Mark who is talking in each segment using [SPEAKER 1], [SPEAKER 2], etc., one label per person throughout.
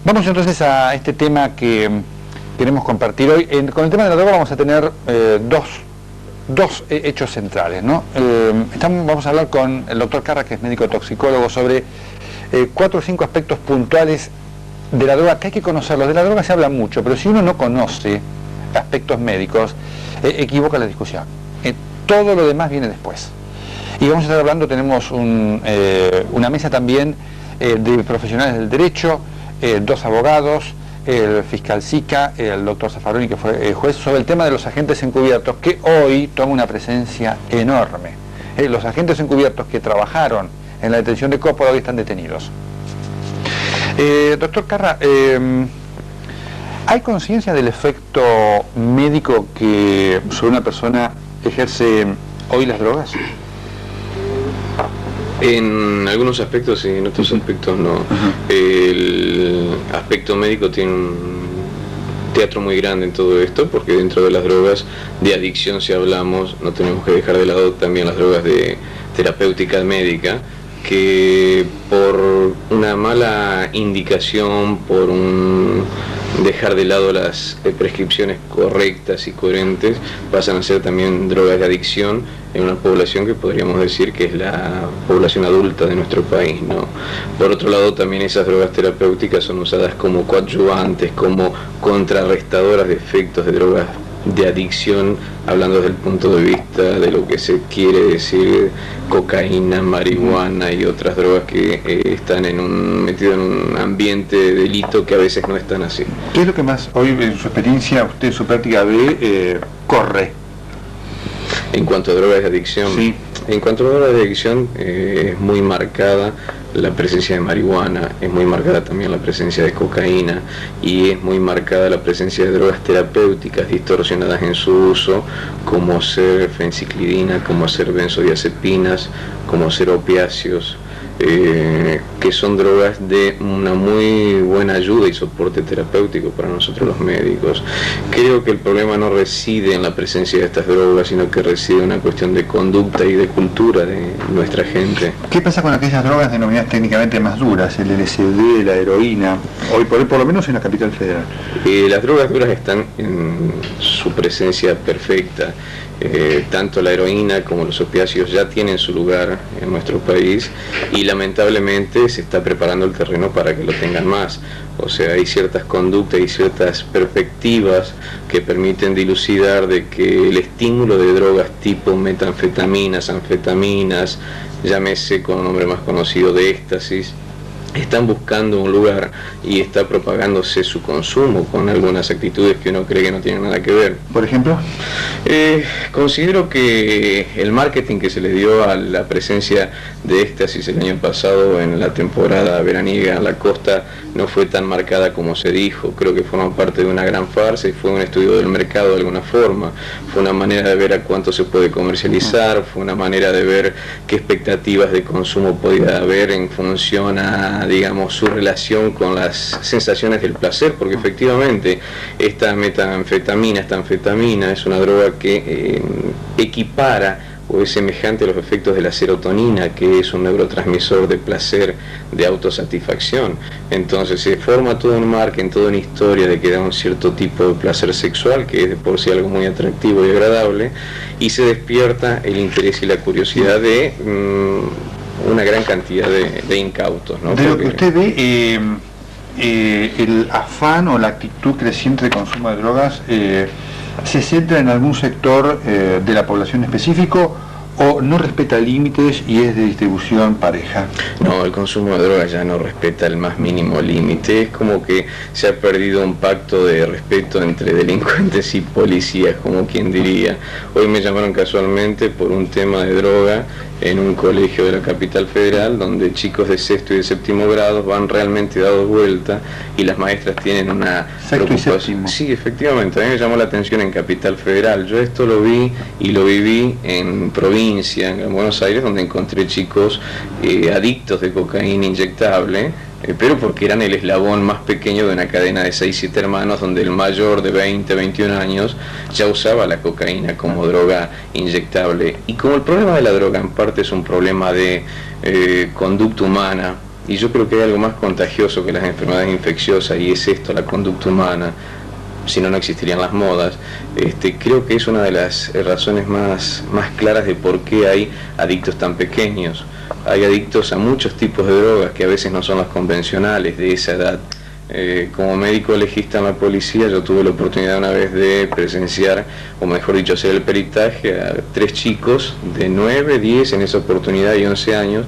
[SPEAKER 1] Vamos entonces a este tema que queremos compartir hoy. Con el tema de la droga vamos a tener dos hechos centrales, ¿no? Vamos a hablar con el doctor Carra, que es médico toxicólogo, sobre 4 o 5 aspectos puntuales de la droga que hay que conocerlos. De la droga se habla mucho, pero si uno no conoce aspectos médicos, equivoca la discusión. Todo lo demás viene después. Y vamos a estar hablando, tenemos una mesa también de profesionales del derecho, 2 abogados, el fiscal Sica, el doctor Zaffaroni, que fue juez, sobre el tema de los agentes encubiertos, que hoy toma una presencia enorme. Los agentes encubiertos que trabajaron en la detención de Coppola hoy están detenidos. Doctor Carra, ¿hay conciencia del efecto médico que sobre una persona ejerce hoy las drogas?
[SPEAKER 2] En algunos aspectos sí, en otros aspectos no. El aspecto médico tiene un teatro muy grande en todo esto, porque dentro de las drogas de adicción, si hablamos, no tenemos que dejar de lado también las drogas de terapéutica médica, que por una mala indicación, por un dejar de lado las prescripciones correctas y coherentes, pasan a ser también drogas de adicción en una población que podríamos decir que es la población adulta de nuestro país, ¿no? Por otro lado, también esas drogas terapéuticas son usadas como coadyuvantes, como contrarrestadoras de efectos de drogas de adicción, hablando desde el punto de vista de lo que se quiere decir cocaína, marihuana y otras drogas que están metidas en un ambiente de delito que a veces no están así.
[SPEAKER 1] ¿Qué es lo que más hoy, en su experiencia, usted en su práctica ve, corre?
[SPEAKER 2] En cuanto a drogas de adicción,
[SPEAKER 1] sí.
[SPEAKER 2] En cuanto a drogas de adicción, es muy marcada la presencia de marihuana, es muy marcada también la presencia de cocaína y es muy marcada la presencia de drogas terapéuticas distorsionadas en su uso, como ser fenciclidina, como ser benzodiazepinas, como ser opiáceos, que son drogas de una muy buena ayuda y soporte terapéutico para nosotros los médicos. Creo que el problema no reside en la presencia de estas drogas, sino que reside en una cuestión de conducta y de cultura de nuestra gente.
[SPEAKER 1] ¿Qué pasa con aquellas drogas denominadas técnicamente más duras, el LSD, la heroína, hoy por lo menos en la capital federal?
[SPEAKER 2] Las drogas duras están en su presencia perfecta. Tanto la heroína como los opiáceos ya tienen su lugar en nuestro país y lamentablemente se está preparando el terreno para que lo tengan más. O sea, hay ciertas conductas y ciertas perspectivas que permiten dilucidar de que el estímulo de drogas tipo metanfetaminas, anfetaminas, llámese con un nombre más conocido de éxtasis, están buscando un lugar y está propagándose su consumo con algunas actitudes que uno cree que no tienen nada que ver.
[SPEAKER 1] ¿Por ejemplo?
[SPEAKER 2] Considero que el marketing que se le dio a la presencia de éxtasis el año pasado en la temporada veraniega en la costa no fue tan marcada como se dijo. Creo que forma parte de una gran farsa y fue un estudio del mercado de alguna forma. Fue una manera de ver a cuánto se puede comercializar, fue una manera de ver qué expectativas de consumo podía haber en función a, digamos, su relación con las sensaciones del placer, porque efectivamente esta metanfetamina, esta anfetamina es una droga que equipara o es semejante a los efectos de la serotonina, que es un neurotransmisor de placer, de autosatisfacción. Entonces se forma todo un marketing, toda una historia de que da un cierto tipo de placer sexual, que es de por sí algo muy atractivo y agradable, y se despierta el interés y la curiosidad de una gran cantidad de incautos, ¿no?
[SPEAKER 1] De lo que usted ve, el afán o la actitud creciente de consumo de drogas ¿se centra en algún sector de la población específico o no respeta límites y es de distribución pareja?
[SPEAKER 2] No, el consumo de drogas ya no respeta el más mínimo límite. Es como que se ha perdido un pacto de respeto entre delincuentes y policías, como quien diría. Hoy me llamaron casualmente por un tema de droga en un colegio de la capital federal, donde chicos de sexto y de séptimo grado van realmente dados vuelta y las maestras tienen una
[SPEAKER 1] preocupación.
[SPEAKER 2] Sí, efectivamente, a mí me llamó la atención en capital federal. Yo esto lo vi y lo viví en provincia, en Buenos Aires, donde encontré chicos adictos de cocaína inyectable, pero porque eran el eslabón más pequeño de una cadena de 6-7 hermanos, donde el mayor de 20-21 años ya usaba la cocaína como droga inyectable. Y como el problema de la droga en parte es un problema de conducta humana, y yo creo que hay algo más contagioso que las enfermedades infecciosas, y es esto, la conducta humana. Si no, no existirían las modas. Creo que es una de las razones más claras de por qué hay adictos tan pequeños. Hay adictos a muchos tipos de drogas que a veces no son las convencionales de esa edad. Como médico legista en la policía, yo tuve la oportunidad una vez de presenciar, o mejor dicho, hacer el peritaje a 3 chicos de 9, 10, en esa oportunidad, y 11 años,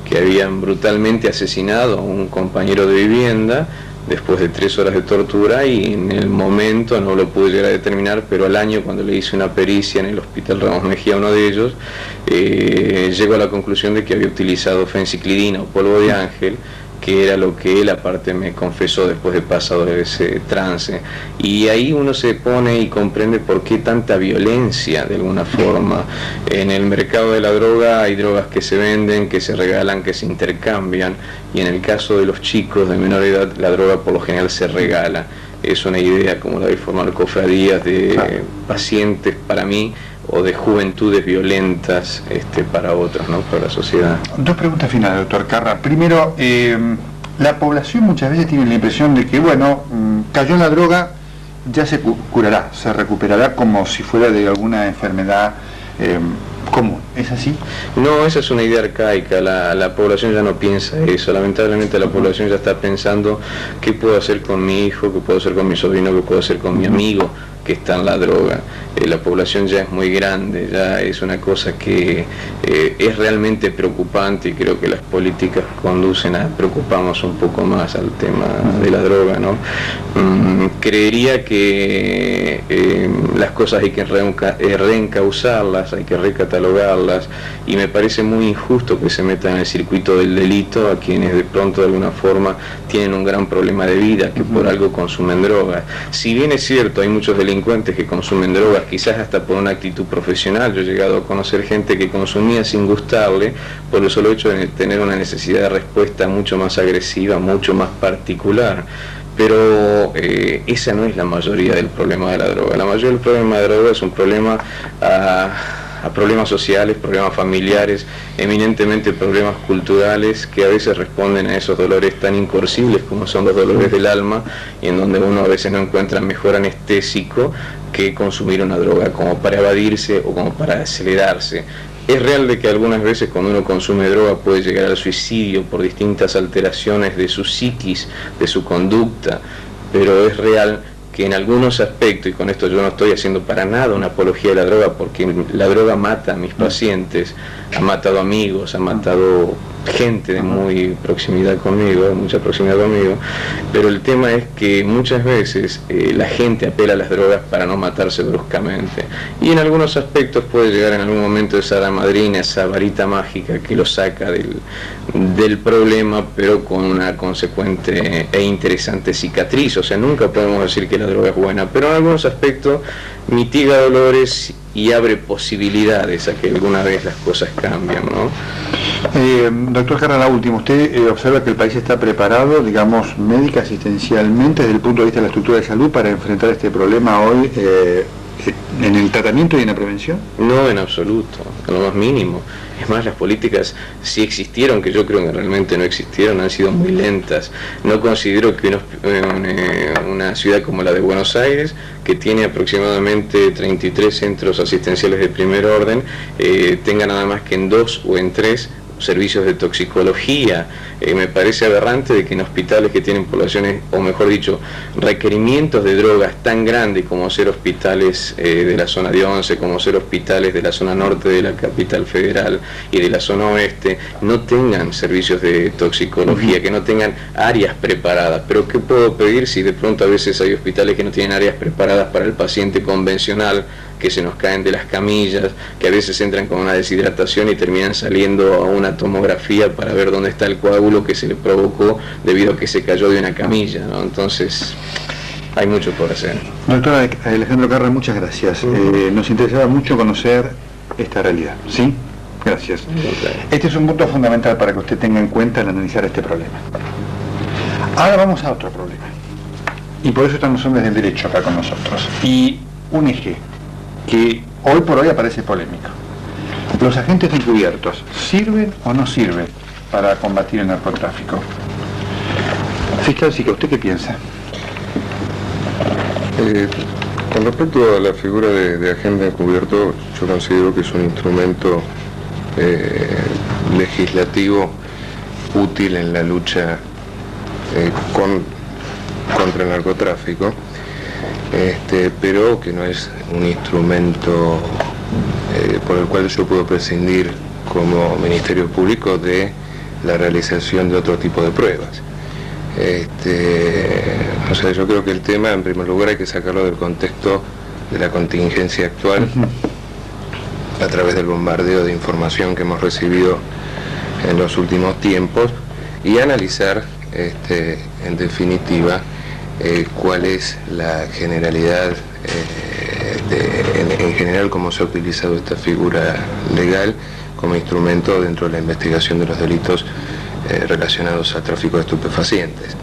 [SPEAKER 2] que habían brutalmente asesinado a un compañero de vivienda después de 3 horas de tortura, y en el momento no lo pude llegar a determinar, pero al año, cuando le hice una pericia en el hospital Ramos Mejía, uno de ellos, llegó a la conclusión de que había utilizado fenciclidina o polvo de ángel, que era lo que él aparte me confesó después de pasado ese trance. Y ahí uno se pone y comprende por qué tanta violencia, de alguna forma. En el mercado de la droga hay drogas que se venden, que se regalan, que se intercambian, y en el caso de los chicos de menor edad, la droga por lo general se regala. Es una idea como la de formar cofradías de pacientes para mí, o de juventudes violentas para otros, ¿no? Para la sociedad.
[SPEAKER 1] 2 preguntas finales, doctor Carra. Primero, la población muchas veces tiene la impresión de que, bueno, cayó en la droga, ya se curará, se recuperará como si fuera de alguna enfermedad común. ¿Es así?
[SPEAKER 2] No, esa es una idea arcaica. La población ya no piensa eso. Lamentablemente la población ya está pensando qué puedo hacer con mi hijo, qué puedo hacer con mi sobrino, qué puedo hacer con mi amigo que está en la droga. La población ya es muy grande, ya es una cosa que es realmente preocupante, y creo que las políticas conducen a preocuparnos un poco más al tema de la droga, ¿no? Creería que las cosas hay que reencauzarlas, hay que recatalogarlas, y me parece muy injusto que se metan en el circuito del delito a quienes de pronto de alguna forma tienen un gran problema de vida, que por algo consumen drogas. Si bien es cierto, hay muchos delincuentes que consumen drogas, quizás hasta por una actitud profesional. Yo he llegado a conocer gente que consumía sin gustarle, por el solo hecho de tener una necesidad de respuesta mucho más agresiva, mucho más particular. Pero esa no es la mayoría del problema de la droga. La mayoría del problema de la droga es un problema a problemas sociales, problemas familiares, eminentemente problemas culturales, que a veces responden a esos dolores tan incorcibles como son los dolores del alma, y en donde uno a veces no encuentra mejor anestésico que consumir una droga, como para evadirse o como para acelerarse. Es real de que algunas veces cuando uno consume droga puede llegar al suicidio por distintas alteraciones de su psiquis, de su conducta, pero es real que en algunos aspectos, y con esto yo no estoy haciendo para nada una apología de la droga, porque la droga mata a mis pacientes, ha matado amigos, ha matado gente de muy proximidad conmigo, mucha proximidad conmigo, pero el tema es que muchas veces la gente apela a las drogas para no matarse bruscamente, y en algunos aspectos puede llegar en algún momento esa hada madrina, esa varita mágica que lo saca del problema, pero con una consecuente e interesante cicatriz. O sea, nunca podemos decir que la droga es buena, pero en algunos aspectos mitiga dolores y abre posibilidades a que alguna vez las cosas cambien, ¿no?
[SPEAKER 1] Doctor Carra, la última. ¿Usted observa que el país está preparado, digamos, médica, asistencialmente, desde el punto de vista de la estructura de salud, para enfrentar este problema hoy en el tratamiento y en la prevención?
[SPEAKER 2] No, en absoluto, en lo más mínimo. Es más, las políticas, si existieron, que yo creo que realmente no existieron, han sido muy lentas. No considero que una ciudad como la de Buenos Aires, que tiene aproximadamente 33 centros asistenciales de primer orden, tenga nada más que en 2 o en 3 servicios de toxicología. Me parece aberrante de que en hospitales que tienen poblaciones, o mejor dicho, requerimientos de drogas tan grandes como ser hospitales de la zona de Once, como ser hospitales de la zona norte de la capital federal y de la zona oeste, no tengan servicios de toxicología, que no tengan áreas preparadas. Pero ¿qué puedo pedir si de pronto a veces hay hospitales que no tienen áreas preparadas para el paciente convencional, que se nos caen de las camillas, que a veces entran con una deshidratación y terminan saliendo a una tomografía para ver dónde está el coágulo que se le provocó debido a que se cayó de una camilla, ¿no? Entonces, hay mucho por hacer.
[SPEAKER 1] Doctor Alejandro Carra, muchas gracias. Nos interesaba mucho conocer esta realidad, ¿sí? Gracias. Este es un punto fundamental para que usted tenga en cuenta al analizar este problema. Ahora vamos a otro problema. Y por eso están los hombres del derecho acá con nosotros. Y un eje que hoy por hoy aparece polémico. ¿Los agentes encubiertos sirven o no sirven para combatir el narcotráfico. Fiscal Sica, ¿usted qué piensa?
[SPEAKER 3] Con respecto a la figura de agente encubierto, yo considero que es un instrumento legislativo útil en la lucha contra el narcotráfico, pero que no es un instrumento por el cual yo puedo prescindir como Ministerio Público de la realización de otro tipo de pruebas. O sea, yo creo que el tema, en primer lugar, hay que sacarlo del contexto de la contingencia actual, a través del bombardeo de información que hemos recibido en los últimos tiempos, y analizar, en definitiva, cuál es la generalidad, en general, cómo se ha utilizado esta figura legal como instrumento dentro de la investigación de los delitos relacionados al tráfico de estupefacientes.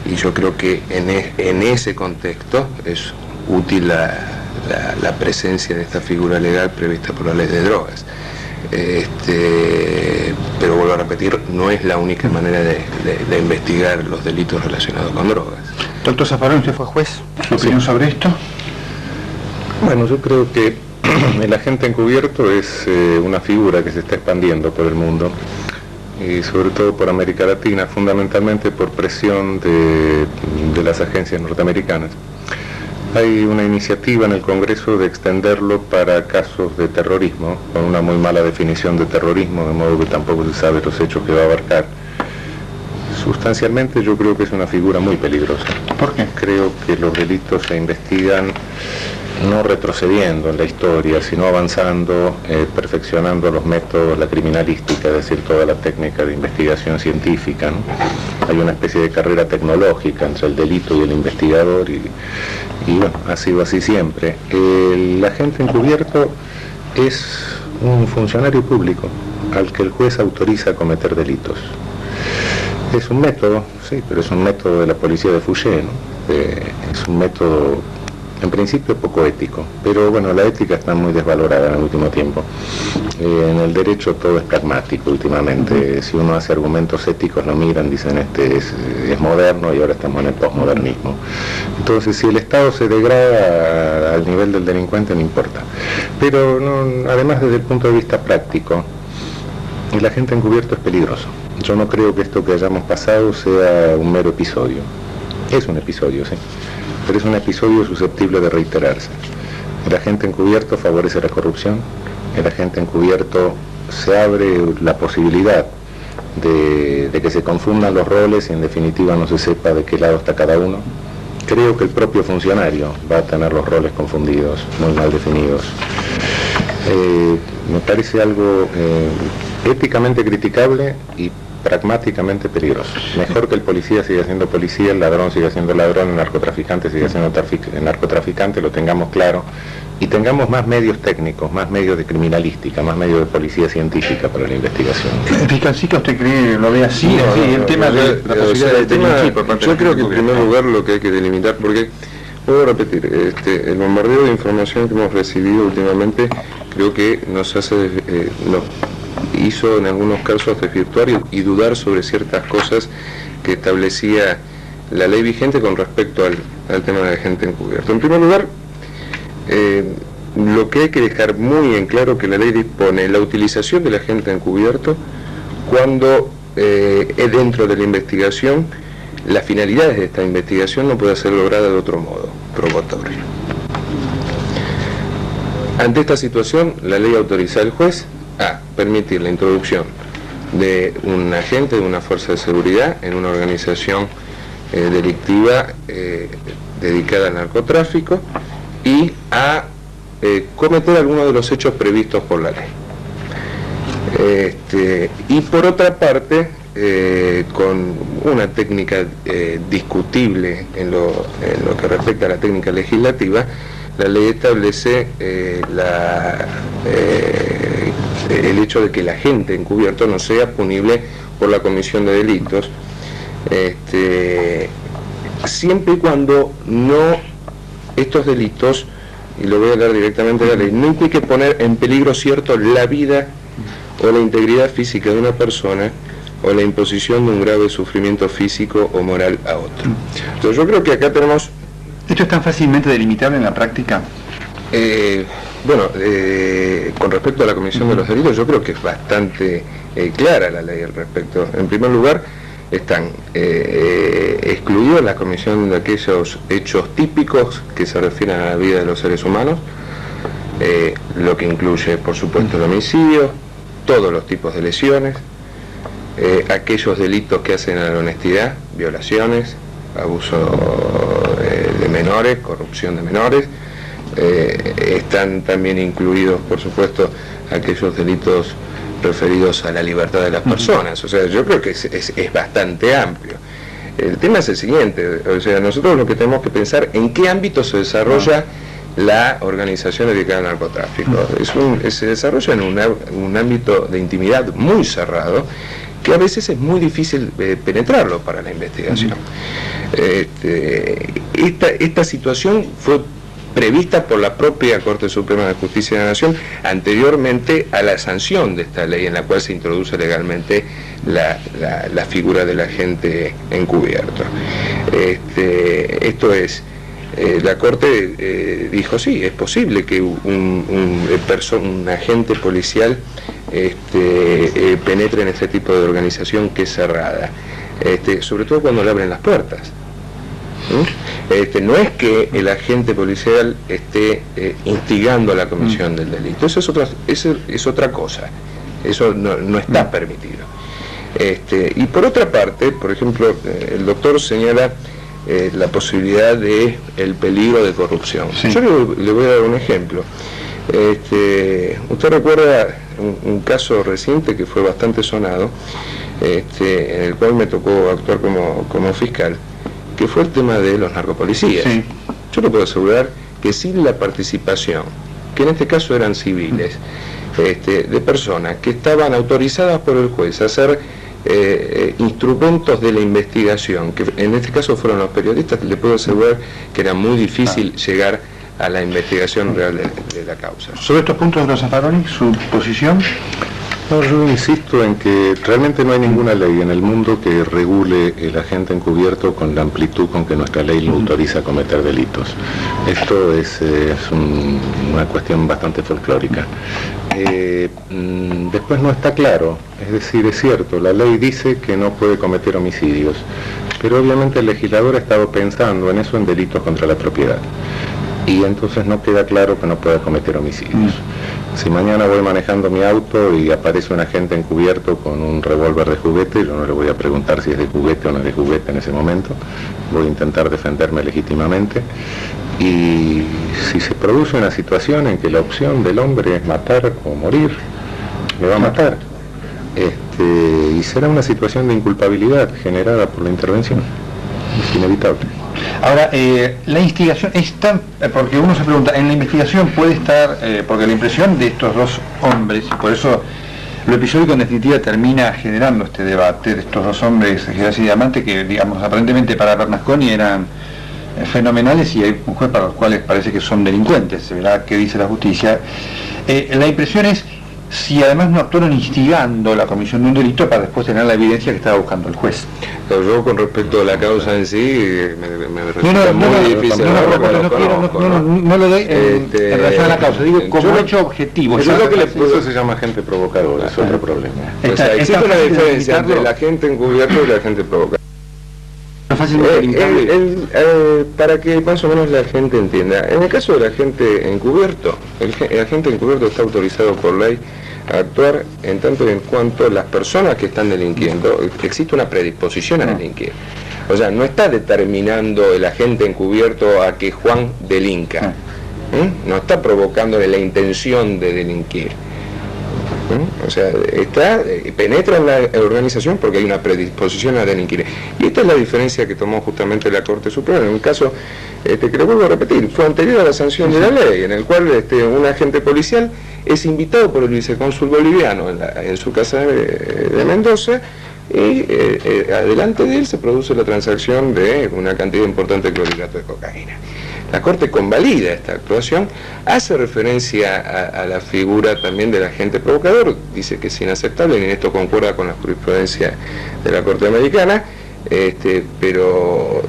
[SPEAKER 3] Y yo creo que en ese contexto es útil la presencia de esta figura legal prevista por la ley de drogas. Pero vuelvo a repetir, no es la única manera de investigar los delitos relacionados con drogas.
[SPEAKER 1] Doctor Zaffaroni, usted fue juez. ¿Su opinión sobre esto?
[SPEAKER 3] Bueno, yo creo que el agente encubierto es una figura que se está expandiendo por el mundo, y sobre todo por América Latina, fundamentalmente por presión de las agencias norteamericanas. Hay una iniciativa en el Congreso de extenderlo para casos de terrorismo, con una muy mala definición de terrorismo, de modo que tampoco se sabe los hechos que va a abarcar. Sustancialmente yo creo que es una figura muy peligrosa.
[SPEAKER 1] ¿Por qué?
[SPEAKER 3] Creo que los delitos se investigan no retrocediendo en la historia, sino avanzando, perfeccionando los métodos, la criminalística, es decir, toda la técnica de investigación científica, ¿no? Hay una especie de carrera tecnológica entre el delito y el investigador, y bueno, ha sido así siempre. El agente encubierto es un funcionario público al que el juez autoriza a cometer delitos. Es un método, sí, pero es un método de la policía de Fouché, ¿no? Es un método, en principio, poco ético, pero bueno, la ética está muy desvalorada en el último tiempo. En el derecho todo es pragmático últimamente. Si uno hace argumentos éticos, lo miran, dicen es moderno, y ahora estamos en el posmodernismo. Entonces, si el Estado se degrada al nivel del delincuente, no importa. Pero no, además, desde el punto de vista práctico, el agente encubierto es peligroso. Yo no creo que esto que hayamos pasado sea un mero episodio. Es un episodio, sí, pero es un episodio susceptible de reiterarse. El agente encubierto favorece la corrupción, el agente encubierto se abre la posibilidad de que se confundan los roles y en definitiva no se sepa de qué lado está cada uno. Creo que el propio funcionario va a tener los roles confundidos, muy mal definidos. Me parece algo éticamente criticable y pragmáticamente peligroso. Mejor que el policía siga siendo policía, el ladrón siga siendo ladrón, el narcotraficante siga siendo narcotraficante, lo tengamos claro, y tengamos más medios técnicos, más medios de criminalística, más medios de policía científica para la investigación.
[SPEAKER 1] Fiscal Sica, ¿usted cree, lo ve así? El tema de la posibilidad de delinquir por parte de la gente.
[SPEAKER 3] Yo creo que en primer lugar lo que hay que delimitar, porque puedo repetir, el bombardeo de información que hemos recibido últimamente creo que nos hizo en algunos casos desvirtuar y dudar sobre ciertas cosas que establecía la ley vigente con respecto al tema de agente encubierto. En primer lugar, lo que hay que dejar muy en claro que la ley dispone la utilización del agente encubierto cuando dentro de la investigación las finalidades de esta investigación no puede ser lograda de otro modo, probatorio. Ante esta situación, la ley autoriza al juez a permitir la introducción de un agente de una fuerza de seguridad en una organización delictiva dedicada al narcotráfico y a cometer algunos de los hechos previstos por la ley. Y por otra parte, con una técnica discutible en lo que respecta a la técnica legislativa, la ley establece el hecho de que el agente encubierto no sea punible por la comisión de delitos, siempre y cuando no estos delitos, y lo voy a leer directamente de la ley, no implique poner en peligro la vida o la integridad física de una persona,
[SPEAKER 2] o la imposición de un grave sufrimiento físico o moral a otro. Entonces yo creo que acá tenemos...
[SPEAKER 1] ¿Esto es tan fácilmente delimitable en la práctica?
[SPEAKER 2] Con respecto a la comisión de los delitos, yo creo que es bastante clara la ley al respecto. En primer lugar, están excluidos la comisión de aquellos hechos típicos que se refieren a la vida de los seres humanos, lo que incluye, por supuesto, el homicidio, todos los tipos de lesiones, aquellos delitos que hacen a la honestidad, violaciones, abuso de menores, corrupción de menores. Están también incluidos, por supuesto, aquellos delitos referidos a la libertad de las personas. O sea, yo creo que es bastante amplio. El tema es el siguiente, o sea, nosotros lo que tenemos que pensar en qué ámbito se desarrolla la organización dedicada al narcotráfico. Se desarrolla en un ámbito de intimidad muy cerrado, que a veces es muy difícil penetrarlo para la investigación. Esta situación fue prevista por la propia Corte Suprema de Justicia de la Nación anteriormente a la sanción de esta ley, en la cual se introduce legalmente la figura del agente encubierto. Esto es, la Corte dijo sí, es posible que un agente policial penetre en este tipo de organización que es cerrada, sobre todo cuando le abren las puertas. No es que el agente policial esté instigando a la comisión del delito, eso es otra cosa, eso no está permitido. Y por otra parte, por ejemplo, el doctor señala la posibilidad de el peligro de corrupción. Sí. Yo le voy a dar un ejemplo. Usted recuerda un caso reciente que fue bastante sonado, en el cual me tocó actuar como fiscal, que fue el tema de los narcopolicías. Sí. Yo le puedo asegurar que sin la participación, que en este caso eran civiles, de personas que estaban autorizadas por el juez a hacer instrumentos de la investigación, que en este caso fueron los periodistas, le puedo asegurar que era muy difícil llegar a la investigación real de la causa.
[SPEAKER 1] Sobre estos puntos de los Zaffaroni, ¿su posición?
[SPEAKER 3] No, yo insisto en que realmente no hay ninguna ley en el mundo que regule el agente encubierto con la amplitud con que nuestra ley lo autoriza a cometer delitos. Esto es una cuestión bastante folclórica. Después no está claro, es decir, es cierto, la ley dice que no puede cometer homicidios, pero obviamente el legislador ha estado pensando en eso, en delitos contra la propiedad. Y entonces no queda claro que no pueda cometer homicidios. Si mañana voy manejando mi auto y aparece un agente encubierto con un revólver de juguete, yo no le voy a preguntar si es de juguete o no es de juguete en ese momento, voy a intentar defenderme legítimamente, y si se produce una situación en que la opción del hombre es matar o morir, le va a matar, y será una situación de inculpabilidad generada por la intervención, es inevitable.
[SPEAKER 1] Ahora, la instigación es tan... porque uno se pregunta, en la investigación puede estar... porque la impresión de estos dos hombres, y por eso lo episódico en definitiva termina generando este debate de estos dos hombres, Geras y Diamante, que digamos aparentemente para Bernasconi eran fenomenales, y hay un juez para los cuales parece que son delincuentes, se verá qué dice la justicia. La impresión es si además no actuaron instigando la comisión de un delito para después tener la evidencia que estaba buscando el juez.
[SPEAKER 2] Pero yo con respecto a la causa en sí, me resulta muy difícil.
[SPEAKER 1] No lo doy en relación a la causa, digo como hecho objetivo.
[SPEAKER 3] Eso se llama agente provocador, es otro problema.
[SPEAKER 2] O sea, existe una diferencia entre el agente encubierto y el agente provocador. Para que más o menos la gente entienda, en el caso del agente encubierto, el agente encubierto está autorizado por ley a actuar en tanto y en cuanto las personas que están delinquiendo, existe una predisposición a delinquir. O sea, no está determinando el agente encubierto a que Juan delinca, no está provocándole la intención de delinquir. O sea, penetra en la organización porque hay una predisposición a delinquir. Y esta es la diferencia que tomó justamente la Corte Suprema en un caso que le vuelvo a repetir, fue anterior a la sanción de la ley, en el cual un agente policial es invitado por el vicecónsul boliviano en su casa de Mendoza, y adelante de él se produce la transacción de una cantidad importante de clorhidrato de cocaína. la Corte convalida esta actuación, hace referencia a la figura también del agente provocador, dice que es inaceptable, y en esto concuerda con la jurisprudencia de la Corte Americana, pero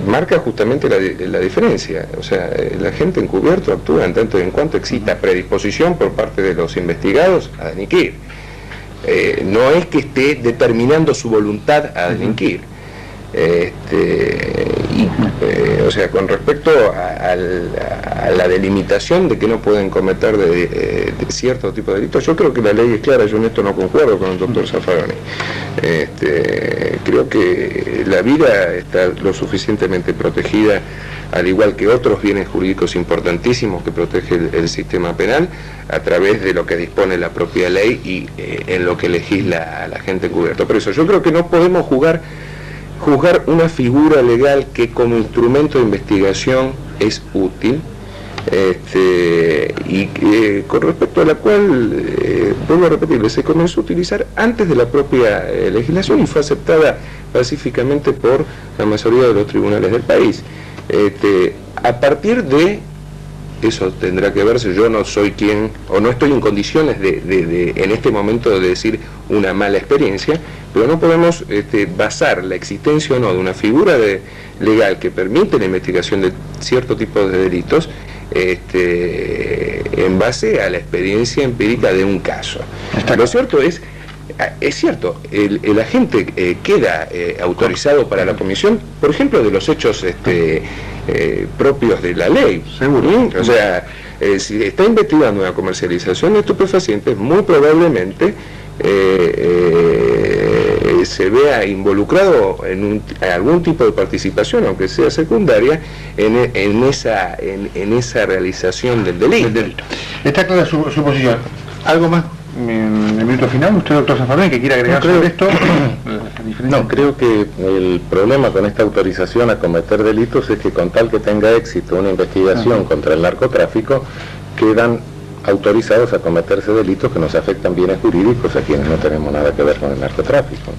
[SPEAKER 2] marca justamente la diferencia. O sea, el agente encubierto actúa en tanto y en cuanto exista predisposición por parte de los investigados a delinquir. No es que esté determinando su voluntad a delinquir. O sea, con respecto a la delimitación de que no pueden cometer de cierto tipo de delitos, yo creo que la ley es clara. Yo en esto no concuerdo con el doctor Zaffaroni. Creo que la vida está lo suficientemente protegida, al igual que otros bienes jurídicos importantísimos que protege el sistema penal, a través de lo que dispone la propia ley y en lo que legisla la gente encubierta. Por eso yo creo que no podemos juzgar una figura legal que como instrumento de investigación es útil, y con respecto a la cual, vuelvo a repetirle, se comenzó a utilizar antes de la propia legislación y fue aceptada pacíficamente por la mayoría de los tribunales del país. A partir de eso tendrá que verse. Yo no soy quien, o no estoy en condiciones de en este momento de decir una mala experiencia, pero no podemos basar la existencia o no de una figura legal que permite la investigación de cierto tipo de delitos en base a la experiencia empírica de un caso. Lo cierto es cierto, el agente queda autorizado para la comisión, por ejemplo, de los hechos propios de la ley.
[SPEAKER 1] Seguro.
[SPEAKER 2] O sea, si está investigando una comercialización de estupefacientes, muy probablemente se vea involucrado en algún tipo de participación, aunque sea secundaria, en esa realización del delito.
[SPEAKER 1] Está clara su posición. ¿Algo más en el minuto final? ¿Usted, doctor Zaffaroni, que quiere agregar sobre esto?
[SPEAKER 3] No, creo que el problema con esta autorización a cometer delitos es que con tal que tenga éxito una investigación contra el narcotráfico, quedan autorizados a cometerse delitos que nos afectan bienes jurídicos a quienes no tenemos nada que ver con el narcotráfico.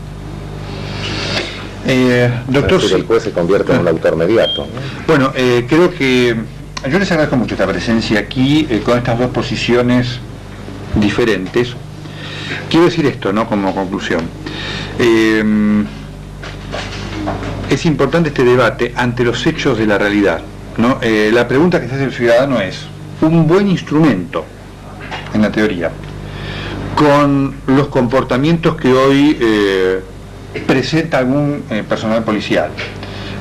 [SPEAKER 1] Doctor,
[SPEAKER 3] es decir, el juez se convierte en un autor mediato, ¿no?
[SPEAKER 1] Bueno, creo que yo les agradezco mucho esta presencia aquí, con estas dos posiciones diferentes. Quiero decir esto, ¿no?, como conclusión. Es importante este debate ante los hechos de la realidad, ¿no? La pregunta que se hace el ciudadano es: un buen instrumento, en la teoría, con los comportamientos que hoy presenta algún personal policial,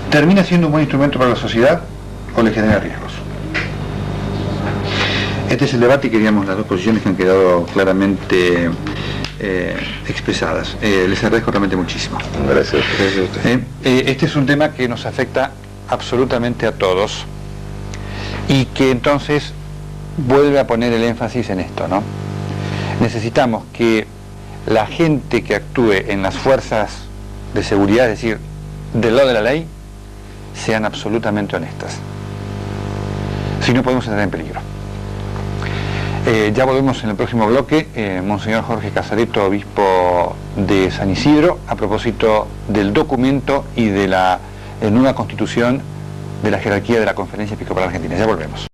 [SPEAKER 1] ¿termina siendo un buen instrumento para la sociedad o le genera riesgos? Este es el debate y queríamos las dos posiciones que han quedado claramente expresadas. Les agradezco realmente muchísimo.
[SPEAKER 3] Gracias.
[SPEAKER 1] Este es un tema que nos afecta absolutamente a todos y que entonces vuelve a poner el énfasis en esto, ¿no? Necesitamos que la gente que actúe en las fuerzas de seguridad, es decir, del lado de la ley, sean absolutamente honestas. Si no, podemos entrar en peligro. Ya volvemos en el próximo bloque. Monseñor Jorge Casareto, obispo de San Isidro, a propósito del documento y de la nueva constitución de la jerarquía de la Conferencia Episcopal Argentina. Ya volvemos.